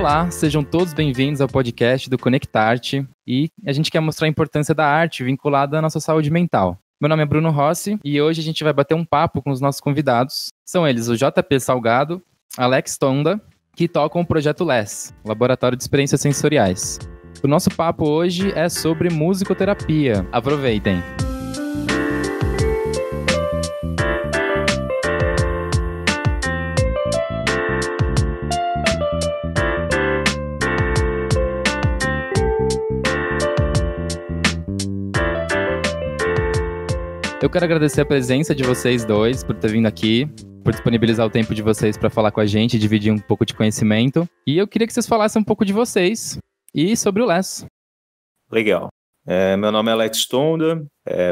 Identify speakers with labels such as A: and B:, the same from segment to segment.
A: Olá, sejam todos bem-vindos ao podcast do Conectarte e a gente quer mostrar a importância da arte vinculada à nossa saúde mental. Meu nome é Bruno Rossi e hoje a gente vai bater um papo com os nossos convidados. São eles o JP Salgado, Alex Tonda, que tocam o Projeto LESS, Laboratório de Experiências Sensoriais. O nosso papo hoje é sobre musicoterapia. Aproveitem! Eu quero agradecer a presença de vocês dois por ter vindo aqui, por disponibilizar o tempo de vocês para falar com a gente, dividir um pouco de conhecimento. E eu queria que vocês falassem um pouco de vocês e sobre o LESS.
B: Legal. Meu nome é Alex Tonda,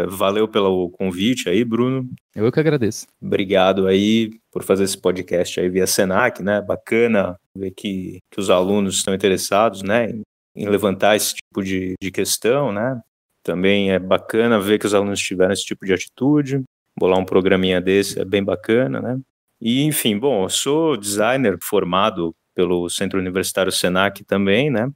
B: valeu pelo convite aí, Bruno.
A: Eu que agradeço.
B: Obrigado aí por fazer esse podcast aí via Senac, né? Bacana ver que os alunos estão interessados, né, em levantar esse tipo de questão, né? Também é bacana ver que os alunos tiveram esse tipo de atitude, bolar um programinha desse é bem bacana, né? E, enfim, bom, eu sou designer formado pelo Centro Universitário Senac também, né?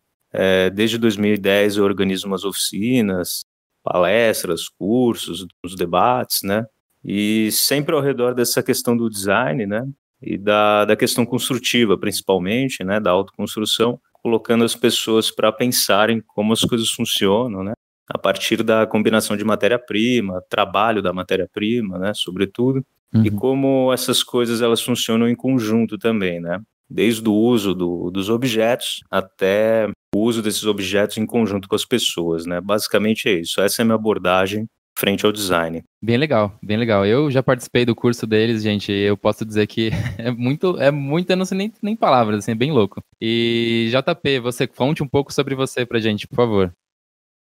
B: Desde 2010 eu organizo umas oficinas, palestras, cursos, os debates, né? E sempre ao redor dessa questão do design, né? E da questão construtiva, principalmente, né? Da autoconstrução, colocando as pessoas para pensarem como as coisas funcionam, né? A partir da combinação de matéria-prima, trabalho da matéria-prima, né, sobretudo, e como essas coisas elas funcionam em conjunto também, né, desde o uso dos objetos até o uso desses objetos em conjunto com as pessoas, né, basicamente é isso, essa é a minha abordagem frente ao design.
A: Bem legal, bem legal. Eu já participei do curso deles, gente, e eu posso dizer que é muito, eu não sei nem palavras, assim, é bem louco. E JP, você conte um pouco sobre você pra gente, por favor.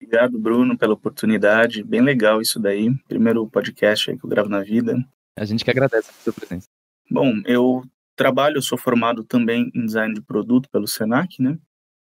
C: Obrigado, Bruno, pela oportunidade. Bem legal isso daí. Primeiro podcast aí que eu gravo na vida.
A: A gente que agradece a sua presença.
C: Bom, eu sou formado também em design de produto pelo Senac, né?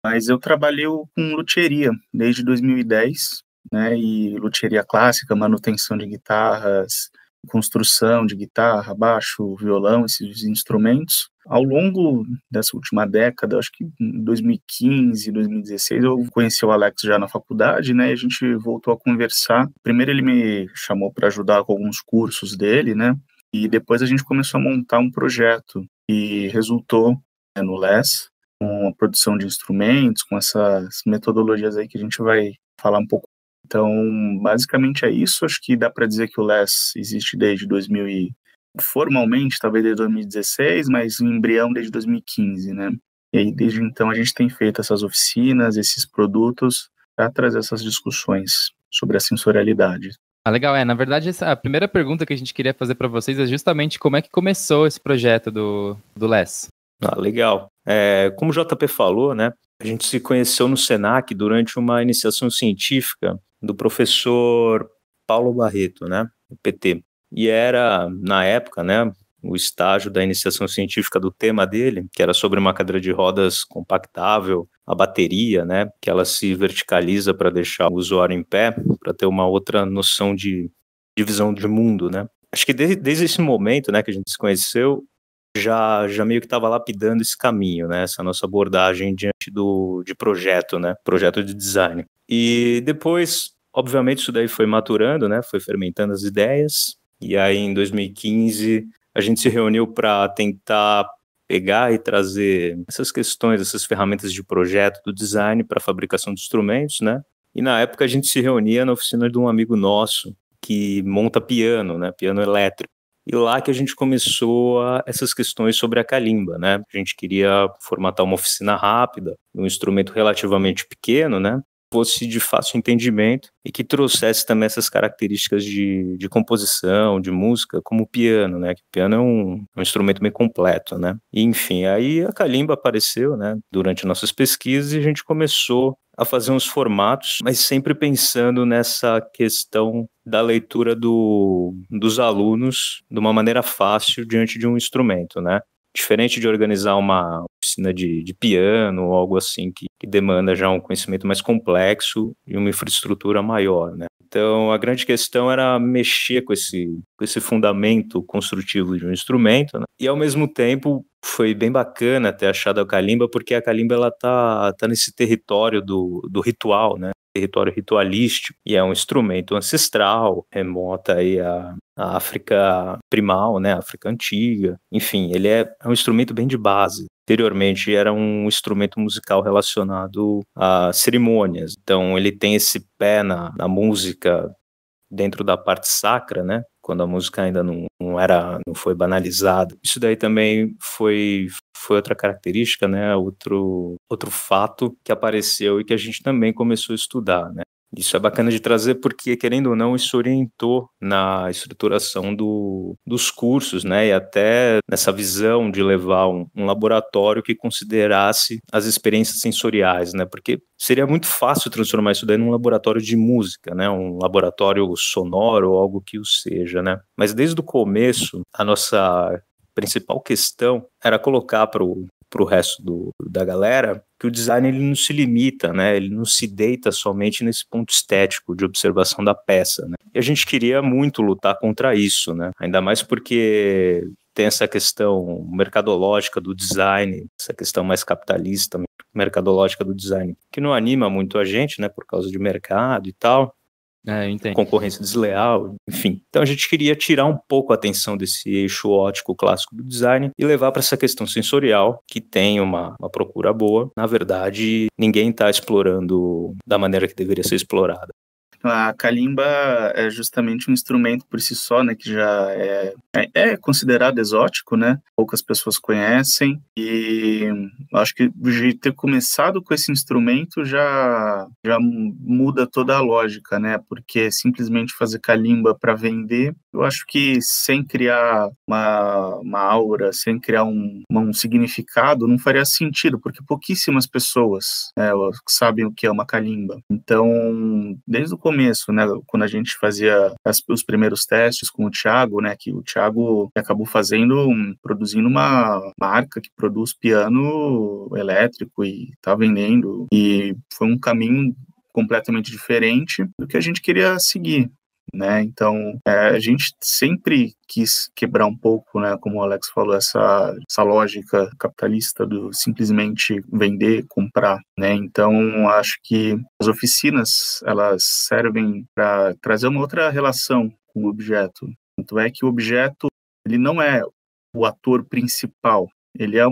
C: Mas eu trabalho com luthieria desde 2010, né? E luthieria clássica, manutenção de guitarras, construção de guitarra, baixo, violão, esses instrumentos. Ao longo dessa última década, acho que em 2015, 2016, eu conheci o Alex já na faculdade, né, e a gente voltou a conversar. Primeiro ele me chamou para ajudar com alguns cursos dele, né, e depois a gente começou a montar um projeto que resultou, né, no LESS, com a produção de instrumentos, com essas metodologias aí que a gente vai falar um pouco. Então, basicamente é isso. Acho que dá para dizer que o LESS existe desde formalmente, talvez desde 2016, mas o embrião desde 2015, né? E aí, desde então, a gente tem feito essas oficinas, esses produtos, para trazer essas discussões sobre a sensorialidade.
A: Legal. Na verdade, a primeira pergunta que a gente queria fazer para vocês é justamente como é que começou esse projeto do LESS.
B: Legal. Como o JP falou, né? A gente se conheceu no Senac durante uma iniciação científica do professor Paulo Barreto, né, o PT. E era, na época, né, o estágio da iniciação científica do tema dele, que era sobre uma cadeira de rodas compactável, a bateria, né, que ela se verticaliza para deixar o usuário em pé, para ter uma outra noção de visão de mundo, né. Acho que desde esse momento, né, que a gente se conheceu, já meio que estava lapidando esse caminho, né, essa nossa abordagem diante de projeto, né, projeto de design. E depois, obviamente, isso daí foi maturando, né, foi fermentando as ideias, e aí em 2015 a gente se reuniu para tentar pegar e trazer essas questões, essas ferramentas de projeto do design para a fabricação de instrumentos, né, e na época a gente se reunia na oficina de um amigo nosso que monta piano, né, piano elétrico. E lá que a gente começou essas questões sobre a calimba, né? A gente queria formatar uma oficina rápida, um instrumento relativamente pequeno, né? Fosse de fácil entendimento e que trouxesse também essas características de composição, de música, como o piano, né? Que o piano é um instrumento bem completo, né? E, enfim, aí a calimba apareceu, né? Durante nossas pesquisas e a gente começou a fazer uns formatos, mas sempre pensando nessa questão da leitura dos alunos de uma maneira fácil diante de um instrumento, né? Diferente de organizar uma oficina de piano ou algo assim que demanda já um conhecimento mais complexo e uma infraestrutura maior, né? Então, a grande questão era mexer com esse fundamento construtivo de um instrumento, né? E, ao mesmo tempo, foi bem bacana ter achado a calimba, porque a calimba ela tá nesse território do ritual, né? Território ritualístico, e é um instrumento ancestral, remota aí à África primal, né? África antiga. Enfim, ele é um instrumento bem de base. Anteriormente era um instrumento musical relacionado a cerimônias. Então ele tem esse pé na música dentro da parte sacra, né? Quando a música ainda não foi banalizada. Isso daí também foi outra característica, né? Outro fato que apareceu e que a gente também começou a estudar, né? Isso é bacana de trazer porque, querendo ou não, isso orientou na estruturação dos cursos, né? E até nessa visão de levar um laboratório que considerasse as experiências sensoriais, né? Porque seria muito fácil transformar isso daí num laboratório de música, né? Um laboratório sonoro ou algo que o seja, né? Mas desde o começo, a nossa principal questão era colocar para o resto da galera que o design ele não se limita, né? Ele não se deita somente nesse ponto estético de observação da peça, né? E a gente queria muito lutar contra isso, né? Ainda mais porque tem essa questão mercadológica do design, essa questão mais capitalista, mercadológica do design, que não anima muito a gente, né? Por causa de mercado e tal.
A: Eu entendo.
B: Concorrência desleal, enfim. Então a gente queria tirar um pouco a atenção desse eixo óptico clássico do design e levar para essa questão sensorial, que tem uma procura boa. Na verdade, ninguém está explorando da maneira que deveria ser explorada.
C: A calimba é justamente um instrumento por si só, né, que já é considerado exótico, né? Poucas pessoas conhecem e acho que de ter começado com esse instrumento já muda toda a lógica, né? Porque simplesmente fazer calimba para vender, eu acho que sem criar uma aura, sem criar um significado, não faria sentido, porque pouquíssimas pessoas sabem o que é uma calimba. Então, desde o começo, né, quando a gente fazia os primeiros testes com o Thiago, né, que o Thiago acabou produzindo uma marca que produz piano elétrico e tá vendendo, e foi um caminho completamente diferente do que a gente queria seguir, né? Então, a gente sempre quis quebrar um pouco, né, como o Alex falou, essa lógica capitalista do simplesmente vender, comprar, né? Então, acho que as oficinas, elas servem para trazer uma outra relação com o objeto. Tanto é que o objeto, ele não é o ator principal, ele é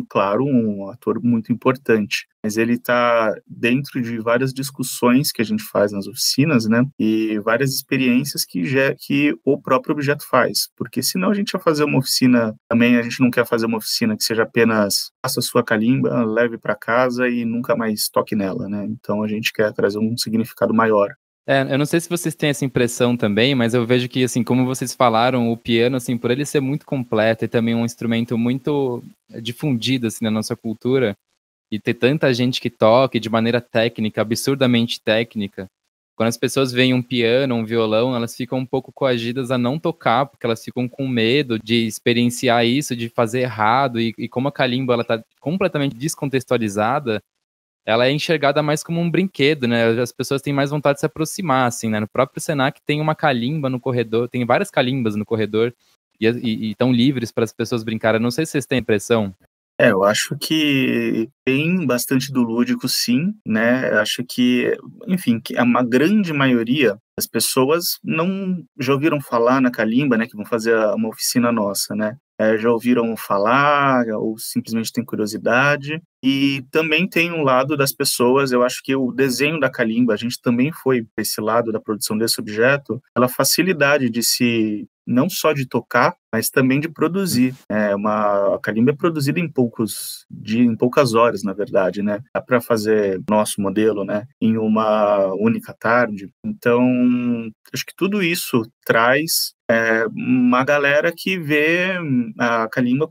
C: claro, um ator muito importante, mas ele está dentro de várias discussões que a gente faz nas oficinas, né? E várias experiências que o próprio objeto faz. Porque senão a gente vai fazer uma oficina, também a gente não quer fazer uma oficina que seja apenas faça a sua calimba, leve para casa e nunca mais toque nela, né? Então a gente quer trazer um significado maior.
A: Eu não sei se vocês têm essa impressão também, mas eu vejo que, assim, como vocês falaram, o piano, assim, por ele ser muito completo e também um instrumento muito difundido, assim, na nossa cultura, e ter tanta gente que toque de maneira técnica, absurdamente técnica, quando as pessoas veem um piano, um violão, elas ficam um pouco coagidas a não tocar, porque elas ficam com medo de experienciar isso, de fazer errado, e como a calimba, ela tá completamente descontextualizada, ela é enxergada mais como um brinquedo, né? As pessoas têm mais vontade de se aproximar, assim, né? No próprio Senac tem uma calimba no corredor, tem várias calimbas no corredor e estão livres para as pessoas brincarem. Não sei se vocês têm impressão.
C: Eu acho que tem bastante do lúdico, sim, né? Eu acho que, enfim, que uma grande maioria das pessoas não já ouviram falar na calimba, né? Que vão fazer uma oficina nossa, né? Já ouviram falar ou simplesmente têm curiosidade. E também tem um lado das pessoas, eu acho que o desenho da calimba, a gente também foi para esse lado da produção desse objeto, pela facilidade de se, não só de tocar, mas também de produzir. A calimba é produzida em poucas horas, na verdade, né? Dá para fazer nosso modelo, né, em uma única tarde. Então, acho que tudo isso traz uma galera que vê a calimba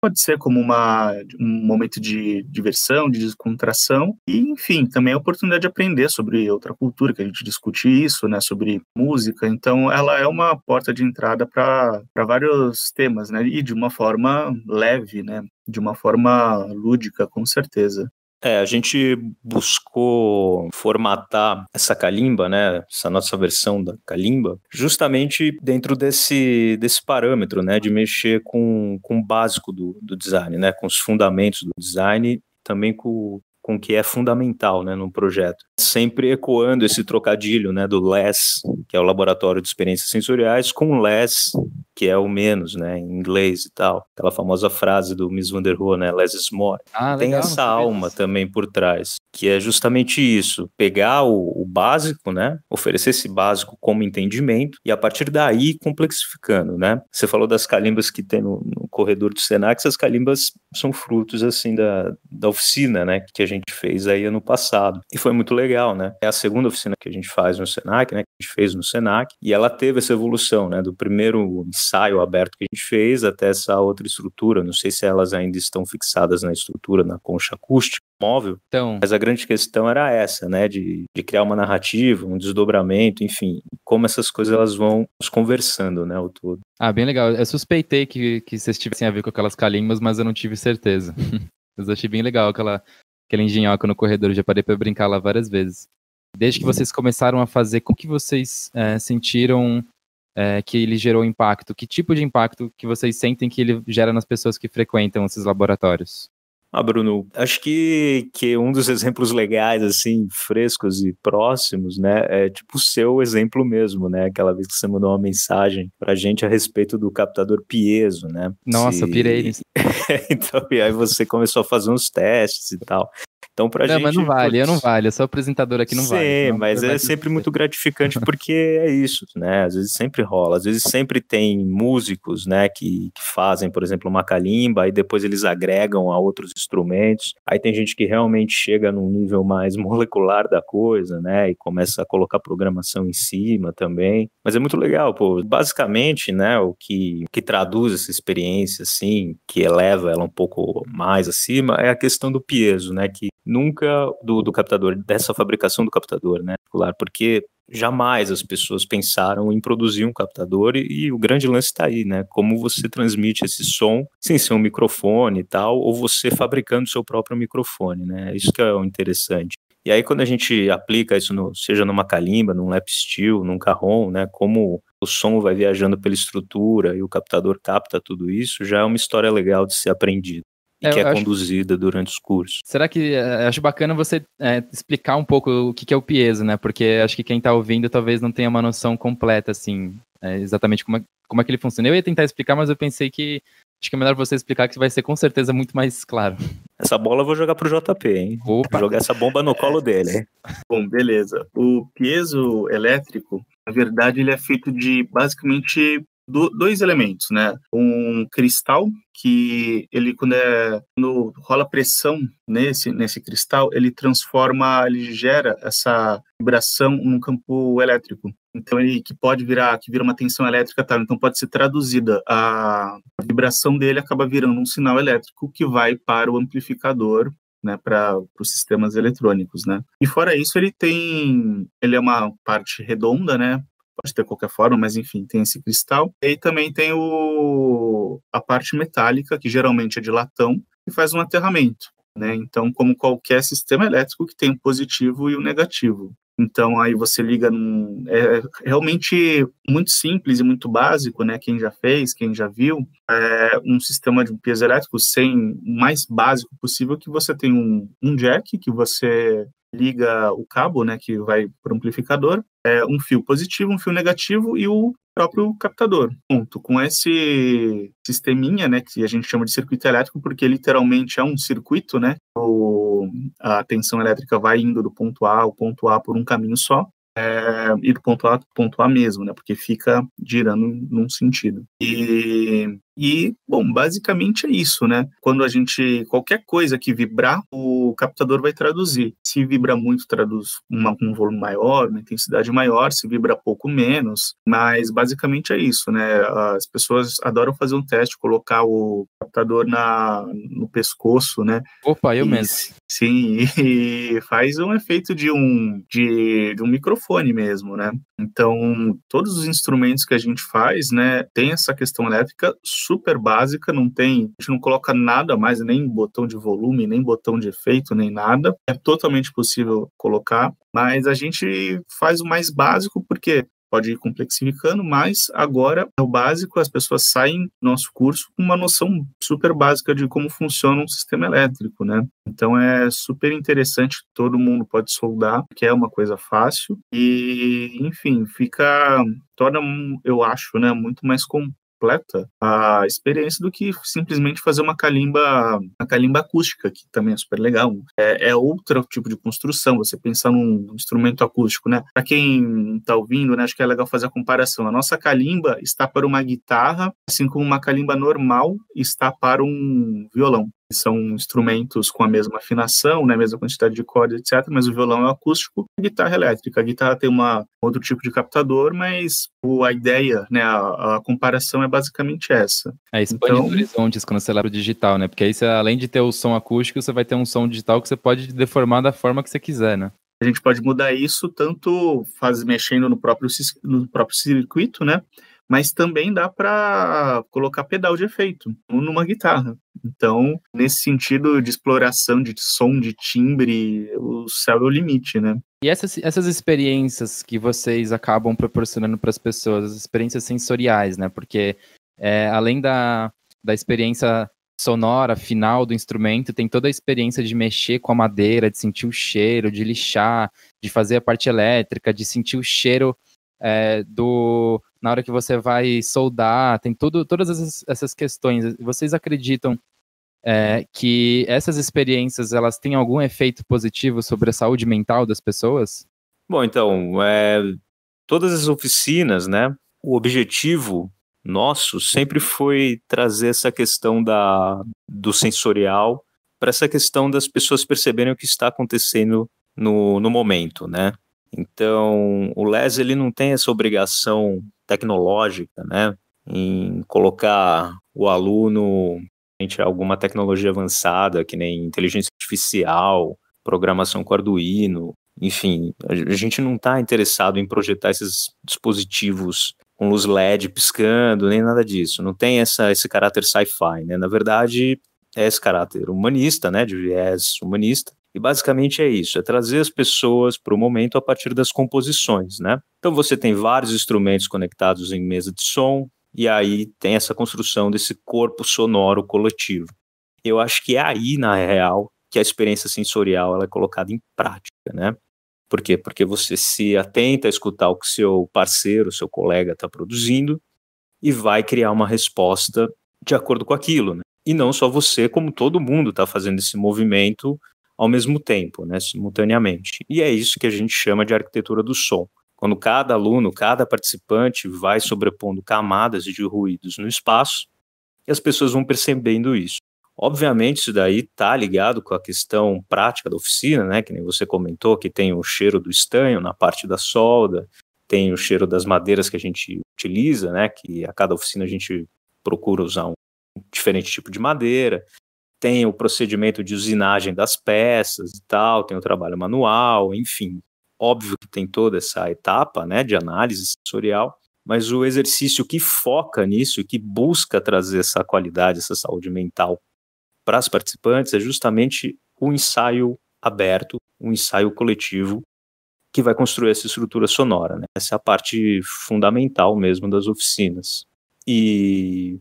C: pode ser como um momento de diversão, de descontração e, enfim, também a oportunidade de aprender sobre outra cultura, que a gente discute isso, né, sobre música. Então, ela é uma porta de entrada para vários temas, né, e de uma forma leve, né, de uma forma lúdica, com certeza.
B: A gente buscou formatar essa calimba, né, essa nossa versão da calimba, justamente dentro desse parâmetro, né, de mexer com o básico do design, né, com os fundamentos do design, também com o que é fundamental, né, num projeto. Sempre ecoando esse trocadilho, né, do LESS, que é o Laboratório de Experiências Sensoriais, com LESS, que é o menos, né, em inglês e tal. Aquela famosa frase do Mies van der Rohe, né, less is more. Tem
A: legal,
B: essa alma também por trás, que é justamente isso, pegar o básico, né, oferecer esse básico como entendimento e a partir daí complexificando, né. Você falou das calimbas que tem no corredor do Senac, essas calimbas são frutos, assim, da oficina, né, que a gente fez aí ano passado. E foi muito legal, né. É a segunda oficina que a gente faz no Senac, né, que a gente fez no Senac, e ela teve essa evolução, né, do primeiro ensaio aberto que a gente fez até essa outra estrutura. Não sei se elas ainda estão fixadas na estrutura, na concha acústica móvel,
A: então,
B: mas a grande questão era essa, né, de criar uma narrativa, um desdobramento, enfim, como essas coisas elas vão nos conversando, né, o todo.
A: bem legal. Eu suspeitei que vocês tivessem a ver com aquelas calimbas, mas eu não tive certeza. Mas eu achei bem legal aquela engenhoca no corredor, eu já parei para brincar lá várias vezes. Desde que vocês começaram a fazer, como que vocês sentiram que ele gerou impacto? Que tipo de impacto que vocês sentem que ele gera nas pessoas que frequentam esses laboratórios?
B: Bruno, acho que um dos exemplos legais, assim, frescos e próximos, né, é tipo o seu exemplo mesmo, né, aquela vez que você mandou uma mensagem pra gente a respeito do captador piezo, né.
A: Nossa, eu pirei nisso.
B: Então, e aí você começou a fazer uns testes e tal. Então, pra gente...
A: Mas não vale, eu não vale, eu sou apresentador aqui, não vale.
B: Sim, mas é sempre muito gratificante porque é isso, né? Às vezes sempre rola, às vezes sempre tem músicos, né, que fazem, por exemplo, uma calimba e depois eles agregam a outros instrumentos. Aí tem gente que realmente chega num nível mais molecular da coisa, né, e começa a colocar programação em cima também. Mas é muito legal, pô. Basicamente, né, o que traduz essa experiência, assim, que eleva ela um pouco mais acima, é a questão do piezo, né, que nunca do captador, dessa fabricação do captador, né, porque jamais as pessoas pensaram em produzir um captador e o grande lance está aí, né, como você transmite esse som sem ser um microfone e tal, ou você fabricando seu próprio microfone, né, isso que é o interessante. E aí quando a gente aplica isso, seja numa calimba, num lap steel, num carrom, né, como o som vai viajando pela estrutura e o captador capta tudo isso, já é uma história legal de ser aprendida. E que é conduzida durante os cursos.
A: Será que... acho bacana você explicar um pouco o que é o piezo, né? Porque acho que quem está ouvindo talvez não tenha uma noção completa, assim, exatamente como é que ele funciona. Eu ia tentar explicar, mas eu pensei que acho que é melhor você explicar, que vai ser com certeza muito mais claro.
B: Essa bola eu vou jogar pro JP, hein?
A: Opa.
B: Vou jogar essa bomba no colo dele, hein?
C: Bom, beleza. O piezo elétrico, na verdade, ele é feito de basicamente dois elementos, né? Um cristal que ele quando rola pressão nesse cristal, ele gera essa vibração num campo elétrico. Então que vira uma tensão elétrica, tá? Então pode ser traduzida, a vibração dele acaba virando um sinal elétrico que vai para o amplificador, né, para os sistemas eletrônicos, né? E fora isso ele é uma parte redonda, né? Pode ter qualquer forma, mas enfim, tem esse cristal. E também tem a parte metálica, que geralmente é de latão, e faz um aterramento, né? Então, como qualquer sistema elétrico que tem o positivo e o negativo. Então, aí você liga é realmente muito simples e muito básico, né? Quem já fez, quem já viu, é um sistema de piezoelétrico o mais básico possível, que você tem um jack, que você liga o cabo, né, que vai para o amplificador, um fio positivo, um fio negativo e o próprio captador. Ponto. Com esse sisteminha, né, que a gente chama de circuito elétrico, porque literalmente é um circuito, né, a tensão elétrica vai indo do ponto A ao ponto A por um caminho só, e do ponto A ao ponto A mesmo, né, porque fica girando num sentido. Bom, basicamente é isso, né? Qualquer coisa que vibrar, o captador vai traduzir. Se vibra muito, traduz um volume maior, uma intensidade maior, se vibra pouco, menos, mas basicamente é isso, né? As pessoas adoram fazer um teste, colocar o captador no pescoço, né?
A: Opa, eu mesmo.
C: Sim, e faz um efeito de um microfone mesmo, né? Então, todos os instrumentos que a gente faz, né, tem essa questão elétrica super básica, a gente não coloca nada mais, nem botão de volume, nem botão de efeito, perfeito nem nada, é totalmente possível colocar, mas a gente faz o mais básico porque pode ir complexificando, mas agora é o básico, as pessoas saem do nosso curso com uma noção super básica de como funciona um sistema elétrico, né? Então é super interessante, todo mundo pode soldar, que é uma coisa fácil e, enfim, torna, eu acho, né, muito mais completa a experiência do que simplesmente fazer uma calimba acústica, que também é super legal. É outro tipo de construção, você pensar num instrumento acústico, né? Para quem está ouvindo, né, acho que é legal fazer a comparação. A nossa calimba está para uma guitarra, assim como uma calimba normal está para um violão. São instrumentos com a mesma afinação, né, a mesma quantidade de cordas, etc., mas o violão é acústico, a guitarra é elétrica. A guitarra tem outro tipo de captador, mas a ideia, né, a comparação é basicamente essa.
A: Expande os horizontes quando você leva o digital, né? Porque aí, além de ter o som acústico, você vai ter um som digital que você pode deformar da forma que você quiser, né?
C: A gente pode mudar isso tanto mexendo no próprio circuito, né? Mas também dá para colocar pedal de efeito numa guitarra. Então, nesse sentido de exploração de som, de timbre, o céu é o limite, né?
A: E essas experiências que vocês acabam proporcionando para as pessoas, as experiências sensoriais, né? Porque além da experiência sonora final do instrumento, tem toda a experiência de mexer com a madeira, de sentir o cheiro, de lixar, de fazer a parte elétrica, de sentir o cheiro na hora que você vai soldar, tem todas essas questões. Vocês acreditam que essas experiências elas têm algum efeito positivo sobre a saúde mental das pessoas?
B: Bom, então, todas as oficinas, né, o objetivo nosso sempre foi trazer essa questão do sensorial para essa questão das pessoas perceberem o que está acontecendo no momento, né? Então, o LES ele não tem essa obrigação tecnológica, né, em colocar o aluno em alguma tecnologia avançada, que nem inteligência artificial, programação com Arduino, enfim, a gente não está interessado em projetar esses dispositivos com luz LED piscando, nem nada disso, não tem esse caráter sci-fi, né, na verdade é esse caráter humanista, né, de viés humanista, e basicamente é isso, é trazer as pessoas para o momento a partir das composições, né? Então você tem vários instrumentos conectados em mesa de som, e aí tem essa construção desse corpo sonoro coletivo. Eu acho que é aí, na real, que a experiência sensorial ela é colocada em prática, né? Por quê? Porque você se atenta a escutar o que seu parceiro, seu colega está produzindo e vai criar uma resposta de acordo com aquilo, né? E não só você, como todo mundo está fazendo esse movimento ao mesmo tempo, né, simultaneamente. E é isso que a gente chama de arquitetura do som. Quando cada aluno, cada participante vai sobrepondo camadas de ruídos no espaço, e as pessoas vão percebendo isso. Obviamente, isso daí está ligado com a questão prática da oficina, né, que nem você comentou, que tem o cheiro do estanho na parte da solda, tem o cheiro das madeiras que a gente utiliza, né, que a cada oficina a gente procura usar um diferente tipo de madeira, tem o procedimento de usinagem das peças e tal, tem o trabalho manual, enfim. Óbvio que tem toda essa etapa, né, de análise sensorial, mas o exercício que foca nisso e que busca trazer essa qualidade, essa saúde mental para as participantes é justamente o ensaio aberto, o ensaio coletivo que vai construir essa estrutura sonora, né? Essa é a parte fundamental mesmo das oficinas. E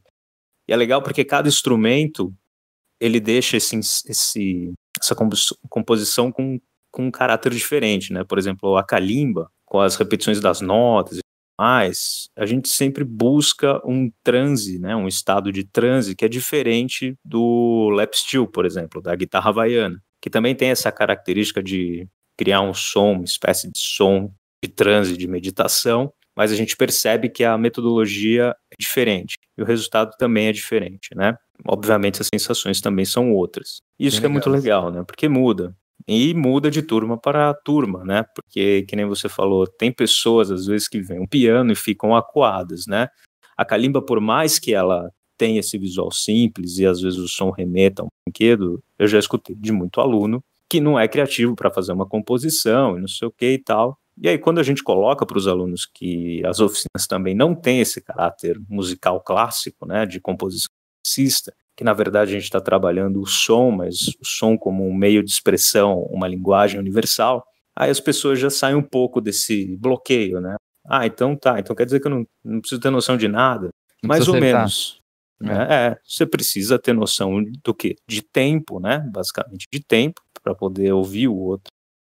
B: é legal porque cada instrumento ele deixa essa composição com um caráter diferente, né? Por exemplo, a calimba, com as repetições das notas e mais, a gente sempre busca um transe, né? Um estado de transe que é diferente do lap steel, por exemplo, da guitarra havaiana, que também tem essa característica de criar um som, uma espécie de som de transe, de meditação, mas a gente percebe que a metodologia é diferente e o resultado também é diferente, né? Obviamente as sensações também são outras. Isso que é muito legal, né? Porque muda. E muda de turma para turma, né? Porque, que nem você falou, tem pessoas, às vezes, que vêm um piano e ficam acuadas, né? A calimba, por mais que ela tenha esse visual simples e, às vezes, o som remeta a um brinquedo, eu já escutei de muito aluno que não é criativo para fazer uma composição e não sei o que e tal. E aí, quando a gente coloca para os alunos que as oficinas também não têm esse caráter musical clássico, né? De composição classicista, que na verdade a gente está trabalhando o som, mas o som como um meio de expressão, uma linguagem universal, aí as pessoas já saem um pouco desse bloqueio, né? Então tá, então quer dizer que eu não preciso ter noção de nada?
A: Não
B: Mais
A: precisa
B: ou
A: acertar.
B: menos. Né? Você precisa ter noção do quê? De tempo, né? Basicamente de tempo, para poder ouvir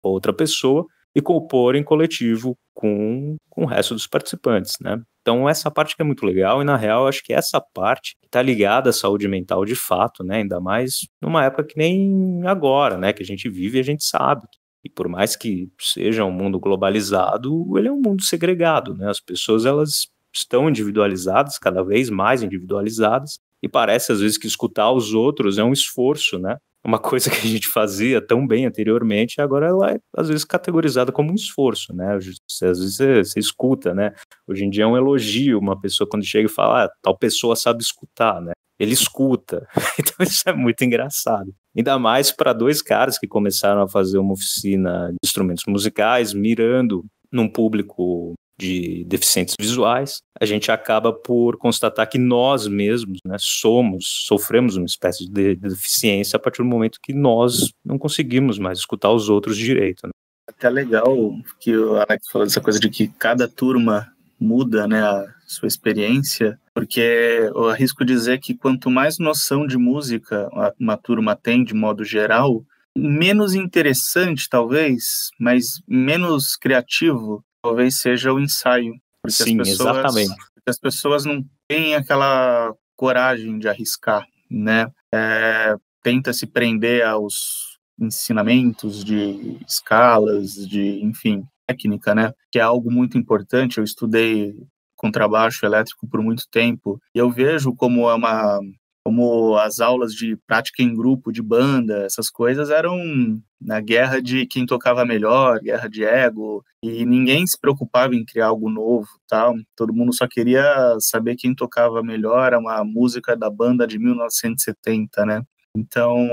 B: outra pessoa e compor em coletivo com o resto dos participantes, né? Então essa parte que é muito legal, e na real eu acho que essa parte está ligada à saúde mental de fato, né? Ainda mais numa época que nem agora, né? Que a gente vive e a gente sabe. E por mais que seja um mundo globalizado, ele é um mundo segregado, né? As pessoas, elas estão individualizadas, cada vez mais individualizadas, e parece às vezes que escutar os outros é um esforço, né? Uma coisa que a gente fazia tão bem anteriormente, agora ela é às vezes categorizada como um esforço, né? Às vezes você escuta, né? Hoje em dia é um elogio uma pessoa quando chega e fala, tal pessoa sabe escutar, né? Ele escuta. Então isso é muito engraçado. Ainda mais para dois caras que começaram a fazer uma oficina de instrumentos musicais, mirando num público de deficientes visuais, a gente acaba por constatar que nós mesmos, né, sofremos uma espécie de deficiência a partir do momento que nós não conseguimos mais escutar os outros direito. Né?
C: Até legal que o Alex falou dessa coisa de que cada turma muda, né, a sua experiência, porque eu arrisco dizer que quanto mais noção de música uma turma tem de modo geral, menos interessante talvez, mas menos criativo talvez seja o ensaio, porque
B: Sim, exatamente.
C: as pessoas não têm aquela coragem de arriscar, né? Tenta se prender aos ensinamentos de escalas, de, enfim, técnica, né? Que é algo muito importante. Eu estudei contrabaixo elétrico por muito tempo e eu vejo como as aulas de prática em grupo, de banda, essas coisas eram na guerra de quem tocava melhor, guerra de ego, e ninguém se preocupava em criar algo novo, tal. Todo mundo só queria saber quem tocava melhor, uma música da banda de 1970, né? Então,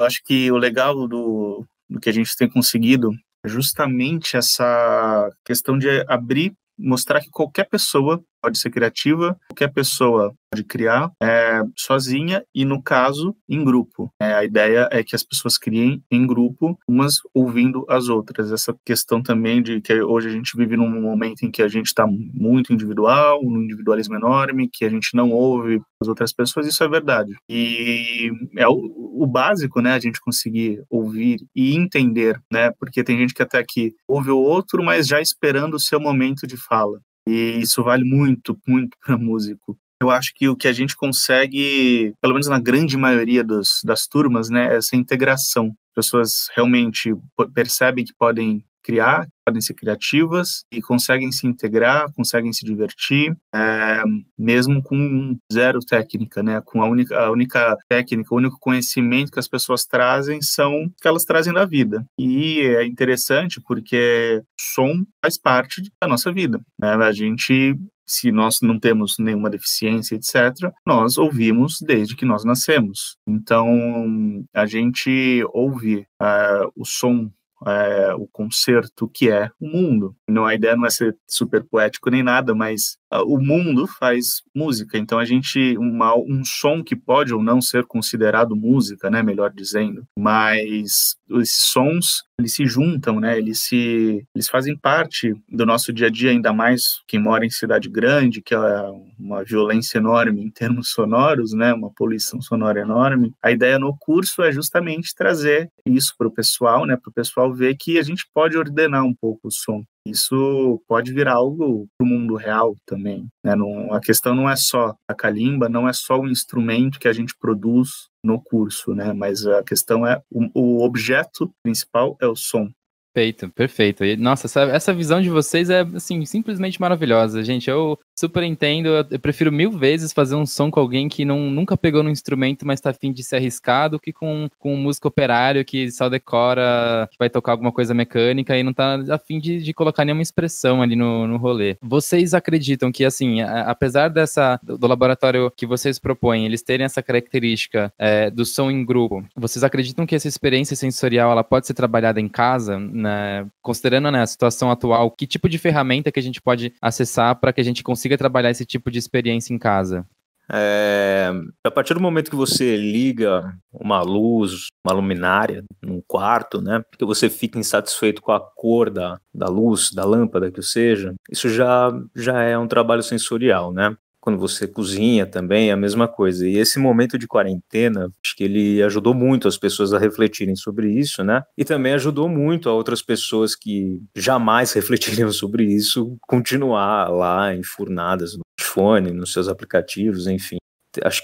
C: eu acho que o legal do que a gente tem conseguido é justamente essa questão de mostrar que qualquer pessoa pode ser criativa, qualquer pessoa pode criar sozinha e, no caso, em grupo. A ideia é que as pessoas criem em grupo, umas ouvindo as outras. Essa questão também de que hoje a gente vive num momento em que a gente está muito individual, num individualismo enorme, que a gente não ouve as outras pessoas, isso é verdade. E é o básico, né, a gente conseguir ouvir e entender, né, porque tem gente que até aqui ouve o outro, mas já esperando o seu momento de fala. E isso vale muito, muito para músico. Eu acho que o que a gente consegue, pelo menos na grande maioria das turmas, né, é essa integração. As pessoas realmente percebem que podem criar, podem ser criativas e conseguem se integrar, conseguem se divertir, mesmo com zero técnica, né? Com a única técnica, o único conhecimento que as pessoas trazem são que elas trazem da vida. E é interessante porque som faz parte da nossa vida, né? A gente, se nós não temos nenhuma deficiência, etc., nós ouvimos desde que nós nascemos. Então, a gente ouve o som, o concerto que é o mundo. Não, a ideia não é ser super poético nem nada, mas o mundo faz música. Então, um som que pode ou não ser considerado música, né, melhor dizendo, mas esses sons, eles se juntam, né, eles fazem parte do nosso dia a dia, ainda mais quem mora em cidade grande, que é uma violência enorme em termos sonoros, né, uma poluição sonora enorme. A ideia no curso é justamente trazer isso para o pessoal, né, para o pessoal ver que a gente pode ordenar um pouco o som. Isso pode virar algo para o mundo real também, né? A questão não é só a calimba, não é só o instrumento que a gente produz no curso, né? Mas a questão é o objeto principal é o som.
A: Perfeito, perfeito. E, nossa, essa visão de vocês é, assim, simplesmente maravilhosa, gente. Eu super entendo, eu prefiro 1000 vezes fazer um som com alguém que nunca pegou no instrumento, mas tá afim de ser arriscado, que com um músico operário que só decora, que vai tocar alguma coisa mecânica e não tá afim de colocar nenhuma expressão ali no rolê. Vocês acreditam que, assim, apesar do laboratório que vocês propõem, eles terem essa característica do som em grupo, vocês acreditam que essa experiência sensorial ela pode ser trabalhada em casa, né, considerando, né, a situação atual, que tipo de ferramenta que a gente pode acessar para que a gente consiga trabalhar esse tipo de experiência em casa?
B: A partir do momento que você liga uma luz, uma luminária num quarto, né, porque você fica insatisfeito com a cor da luz, da lâmpada, que seja, isso já é um trabalho sensorial, né? Quando você cozinha também é a mesma coisa. E esse momento de quarentena, acho que ele ajudou muito as pessoas a refletirem sobre isso, né? E também ajudou muito a outras pessoas que jamais refletiriam sobre isso continuar lá enfurnadas no iPhone, nos seus aplicativos, enfim.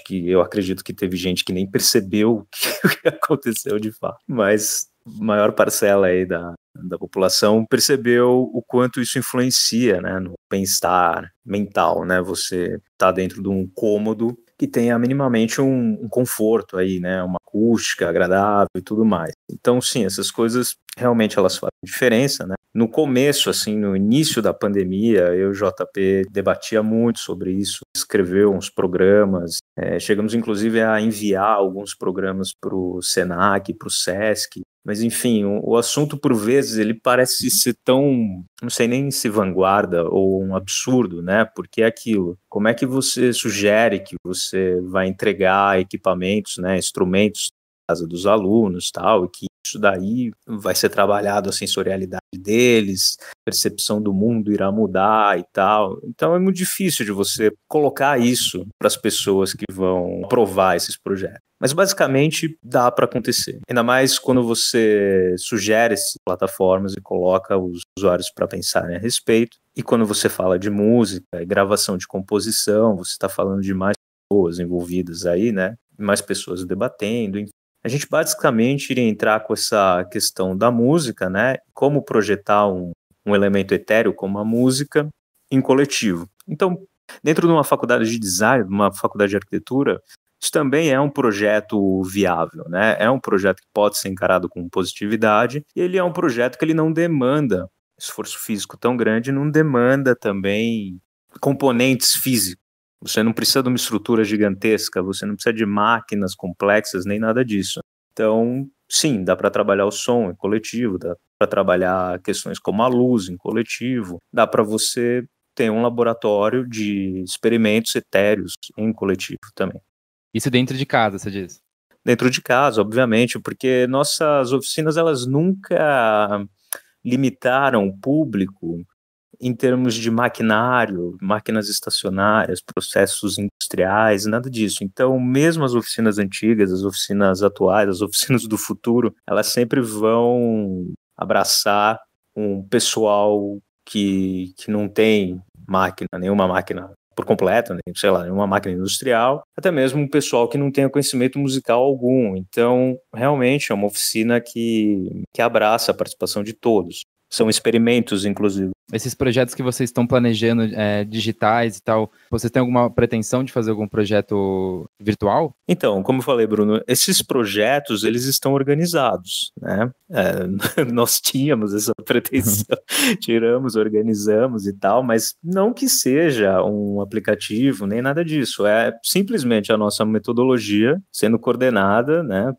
B: Eu acredito que teve gente que nem percebeu o que aconteceu de fato, mas a maior parcela aí da população percebeu o quanto isso influencia, né, no bem-estar mental, né, você tá dentro de um cômodo que tenha minimamente um conforto aí, né, uma acústica agradável e tudo mais. Então, sim, essas coisas realmente elas fazem diferença, né. No começo, assim, no início da pandemia, eu e o JP debatia muito sobre isso, escreveu uns programas, chegamos inclusive a enviar alguns programas para o Senac, para o Sesc, mas enfim, o assunto por vezes ele parece ser tão, não sei nem se vanguarda ou um absurdo, né? Porque é aquilo, como é que você sugere que você vai entregar equipamentos, né, instrumentos na casa dos alunos, tal, e que isso daí vai ser trabalhado a sensorialidade deles, percepção do mundo irá mudar e tal. Então é muito difícil de você colocar isso para as pessoas que vão aprovar esses projetos. Mas basicamente dá para acontecer. Ainda mais quando você sugere essas plataformas e coloca os usuários para pensarem a respeito. E quando você fala de música e gravação de composição, você está falando de mais pessoas envolvidas aí, né? Mais pessoas debatendo. A gente basicamente iria entrar com essa questão da música, né? Como projetar um elemento etéreo como a música em coletivo. Então, dentro de uma faculdade de design, de uma faculdade de arquitetura, isso também é um projeto viável, né? É um projeto que pode ser encarado com positividade e ele é um projeto que ele não demanda esforço físico tão grande, não demanda também componentes físicos. Você não precisa de uma estrutura gigantesca, você não precisa de máquinas complexas, nem nada disso. Então, sim, dá para trabalhar o som em coletivo, dá para trabalhar questões como a luz em coletivo, dá para você ter um laboratório de experimentos etéreos em coletivo também.
A: Isso dentro de casa, você diz?
B: Dentro de casa, obviamente, porque nossas oficinas, elas nunca limitaram o público em termos de maquinário, máquinas estacionárias, processos industriais, nada disso. Então, mesmo as oficinas antigas, as oficinas atuais, as oficinas do futuro, elas sempre vão abraçar um pessoal que não tem nenhuma máquina por completo, né? Sei lá, uma máquina industrial, até mesmo um pessoal que não tenha conhecimento musical algum. Então, realmente é uma oficina que abraça a participação de todos. São experimentos, inclusive.
A: Esses projetos que vocês estão planejando, digitais e tal, vocês têm alguma pretensão de fazer algum projeto virtual?
B: Então, como eu falei, Bruno, esses projetos, eles estão organizados, né? Nós tínhamos essa pretensão, tiramos, organizamos e tal, mas não que seja um aplicativo, nem nada disso. É simplesmente a nossa metodologia sendo coordenada, né,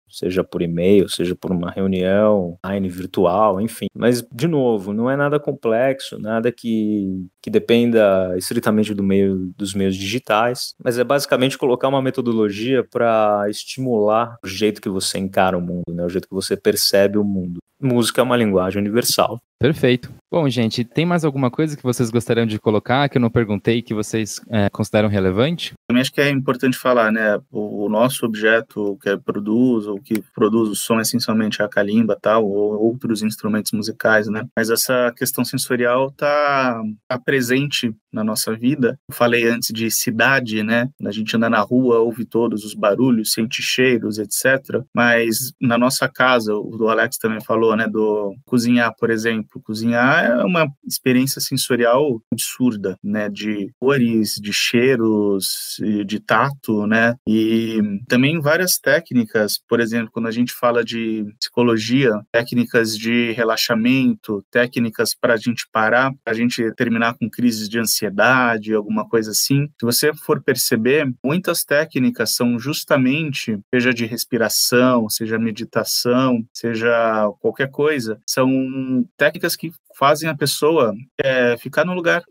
B: seja por e-mail, seja por uma reunião online, virtual, enfim. Mas, de novo, não é nada complexo, nada que dependa estritamente dos meios digitais, mas é basicamente colocar uma metodologia para estimular o jeito que você encara o mundo, né? O jeito que você percebe o mundo. Música é uma linguagem universal.
A: Perfeito. Bom, gente, tem mais alguma coisa que vocês gostariam de colocar, que eu não perguntei, que vocês consideram relevante?
C: Também acho que é importante falar, né, o nosso objeto que produz, ou que produz o som, essencialmente a calimba, tal, ou outros instrumentos musicais, né, mas essa questão sensorial tá presente na nossa vida. Eu falei antes de cidade, né, a gente anda na rua, ouve todos os barulhos, sente cheiros, etc, mas na nossa casa, o Alex também falou, né, do cozinhar, por exemplo. Cozinhar é uma experiência sensorial absurda, né, de cores, de cheiros, de tato, né, e também várias técnicas, por exemplo, quando a gente fala de psicologia, técnicas de relaxamento, técnicas para a gente parar, para a gente terminar com crises de ansiedade, ansiedade, alguma coisa assim. Se você for perceber, muitas técnicas são justamente, seja de respiração, seja meditação, seja qualquer coisa, são técnicas que fazem a pessoa ficar no lugar,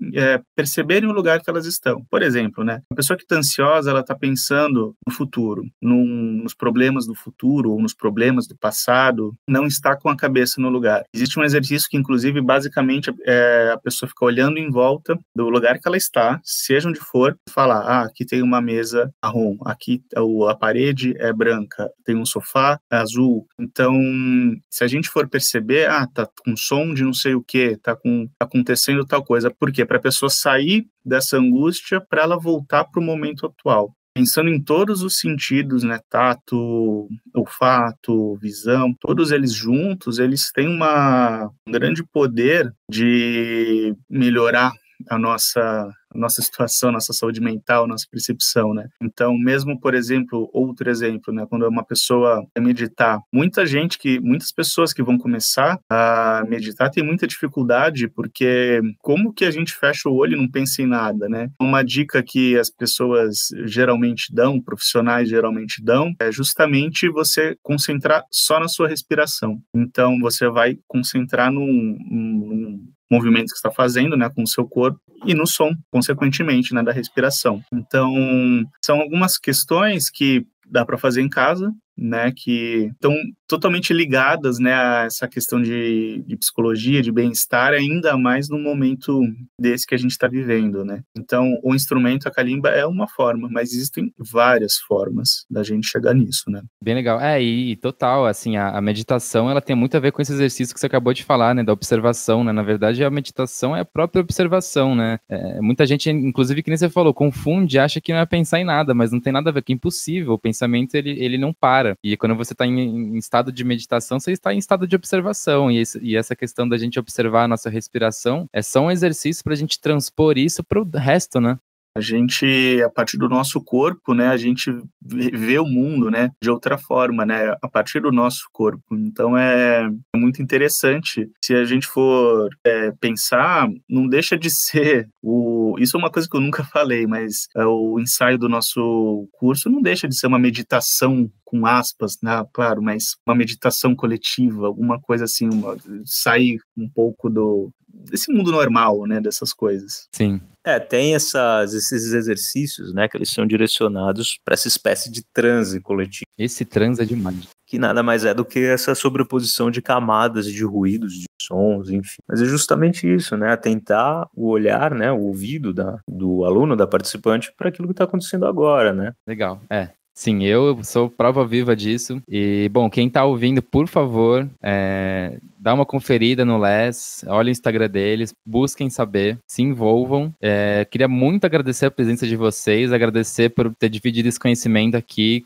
C: perceberem o lugar que elas estão. Por exemplo, né, a pessoa que está ansiosa, ela está pensando no futuro, nos problemas do futuro ou nos problemas do passado, não está com a cabeça no lugar. Existe um exercício que, inclusive, basicamente, a pessoa fica olhando em volta do lugar que ela está, seja onde for, falar, aqui tem uma mesa marrom, aqui a parede é branca, tem um sofá azul. Então, se a gente for perceber, tá com som de não sei o que, tá acontecendo tal coisa. Por quê? Para a pessoa sair dessa angústia, para ela voltar para o momento atual. Pensando em todos os sentidos, né, tato, olfato, visão, todos eles juntos, eles têm um grande poder de melhorar a nossa situação, nossa saúde mental, nossa percepção, né? Então, mesmo, por exemplo, outro exemplo, né? Quando uma pessoa quer meditar, muitas pessoas que vão começar a meditar têm muita dificuldade, porque como que a gente fecha o olho e não pensa em nada, né? Uma dica que as pessoas geralmente dão, profissionais geralmente dão, é justamente você concentrar só na sua respiração. Então, você vai concentrar num movimento que você está fazendo, né, com o seu corpo, e no som, consequentemente, né, da respiração. Então, são algumas questões que dá para fazer em casa, né, que estão totalmente ligadas, né, a essa questão de psicologia, de bem-estar, ainda mais no momento desse que a gente está vivendo, né. Então, o instrumento, a calimba, é uma forma, mas existem várias formas da gente chegar nisso, né.
A: Bem legal. E total, assim, a meditação, ela tem muito a ver com esse exercício que você acabou de falar, né, da observação, né, na verdade a meditação é a própria observação, né, muita gente, inclusive, que nem você falou, confunde, acha que não é pensar em nada, mas não tem nada a ver, que é impossível, o pensamento, ele não para, e quando você está em estado de meditação, você está em estado de observação, e essa questão da gente observar a nossa respiração, é só um exercício para a gente transpor isso para o resto, né.
C: A gente, a partir do nosso corpo, né, a gente vê o mundo, né, de outra forma, né, a partir do nosso corpo. Então é muito interessante. Se a gente for pensar, não deixa de ser isso é uma coisa que eu nunca falei, mas o ensaio do nosso curso não deixa de ser uma meditação com aspas, né, claro, mas uma meditação coletiva, alguma coisa assim, sair um pouco desse mundo normal, né, dessas coisas.
A: Sim.
B: Tem esses exercícios, né, que eles são direcionados para essa espécie de transe coletivo.
A: Esse transe é demais.
B: Que nada mais é do que essa sobreposição de camadas, de ruídos, de sons, enfim. Mas é justamente isso, né, atentar o olhar, né, o ouvido do aluno, da participante, para aquilo que está acontecendo agora, né.
A: Legal, Sim, eu sou prova viva disso. E, bom, quem tá ouvindo, por favor, dá uma conferida no Les, olha o Instagram deles, busquem saber, se envolvam. Queria muito agradecer a presença de vocês, agradecer por ter dividido esse conhecimento aqui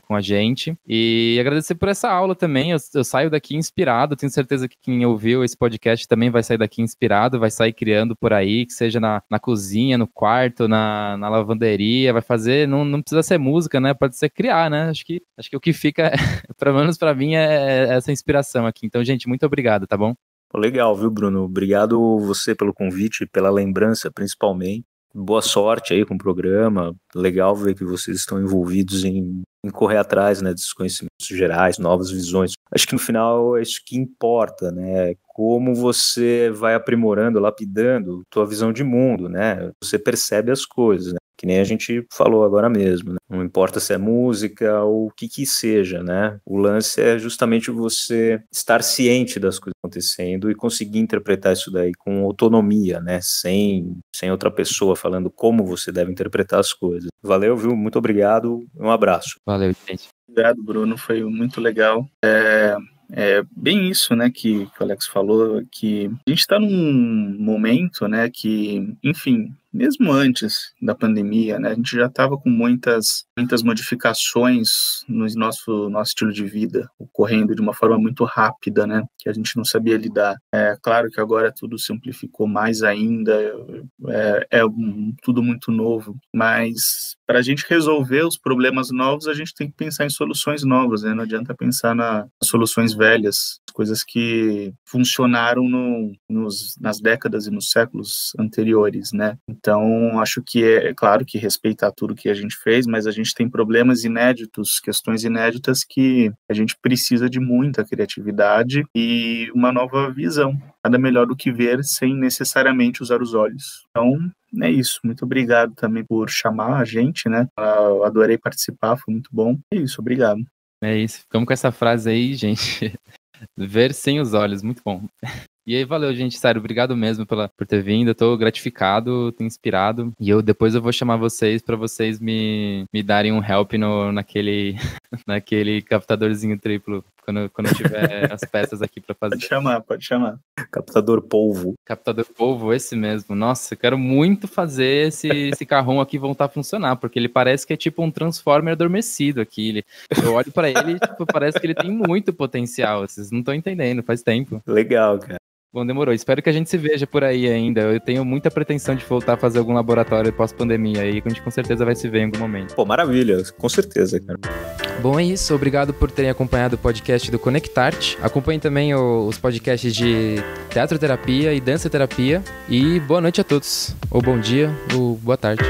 A: com a gente. E agradecer por essa aula também. Eu saio daqui inspirado, tenho certeza que quem ouviu esse podcast também vai sair daqui inspirado, vai sair criando por aí, que seja na cozinha, no quarto, na lavanderia, vai fazer, não precisa ser música, né? Pode ser criar, né? Acho que o que fica, pelo menos pra mim, é essa inspiração aqui. Então, gente, muito obrigado, tá bom?
B: Legal, viu, Bruno? Obrigado você pelo convite, pela lembrança, principalmente. Boa sorte aí com o programa. Legal ver que vocês estão envolvidos em correr atrás, né, desses conhecimentos gerais, novas visões. Acho que no final é isso que importa, né? Como você vai aprimorando, lapidando tua visão de mundo, né? Você percebe as coisas, né? Que nem a gente falou agora mesmo, né? Não importa se é música ou o que seja, né? O lance é justamente você estar ciente das coisas acontecendo e conseguir interpretar isso daí com autonomia, né? Sem outra pessoa falando como você deve interpretar as coisas. Valeu, viu? Muito obrigado. Um abraço.
A: Valeu, gente.
C: Obrigado, Bruno. Foi muito legal. Bem isso, né, que o Alex falou, que a gente está num momento, né, que, enfim, mesmo antes da pandemia, né, a gente já estava com muitas modificações no nosso estilo de vida, ocorrendo de uma forma muito rápida, né, que a gente não sabia lidar. É claro que agora tudo simplificou mais ainda, tudo muito novo, mas para a gente resolver os problemas novos, a gente tem que pensar em soluções novas, né, não adianta pensar nas soluções velhas, coisas que funcionaram nas décadas e nos séculos anteriores, né. Então, acho que é claro que respeitar tudo que a gente fez, mas a gente tem problemas inéditos, questões inéditas que a gente precisa de muita criatividade e uma nova visão. Nada melhor do que ver sem necessariamente usar os olhos. Então, é isso. Muito obrigado também por chamar a gente, né? Eu adorei participar, foi muito bom. É isso, obrigado.
A: É isso. Ficamos com essa frase aí, gente. Ver sem os olhos, muito bom. E aí, valeu, gente, sério, obrigado mesmo por ter vindo, eu tô gratificado, tô inspirado, e depois eu vou chamar vocês pra vocês me darem um help naquele captadorzinho triplo, quando tiver as peças aqui pra fazer.
C: Pode chamar.
B: Captador polvo.
A: Captador polvo, esse mesmo. Nossa, eu quero muito fazer esse carrão aqui voltar a funcionar, porque ele parece que é tipo um Transformer adormecido aqui. Eu olho pra ele e tipo, parece que ele tem muito potencial, vocês não estão entendendo, faz tempo.
B: Legal, cara.
A: Bom, demorou. Espero que a gente se veja por aí ainda. Eu tenho muita pretensão de voltar a fazer algum laboratório pós-pandemia aí, que a gente com certeza vai se ver em algum momento.
B: Pô, maravilha, com certeza, cara.
A: Bom, é isso. Obrigado por terem acompanhado o podcast do Conectarte. Acompanhem também os podcasts de Teatro Terapia e Dança Terapia. E boa noite a todos. Ou bom dia, ou boa tarde.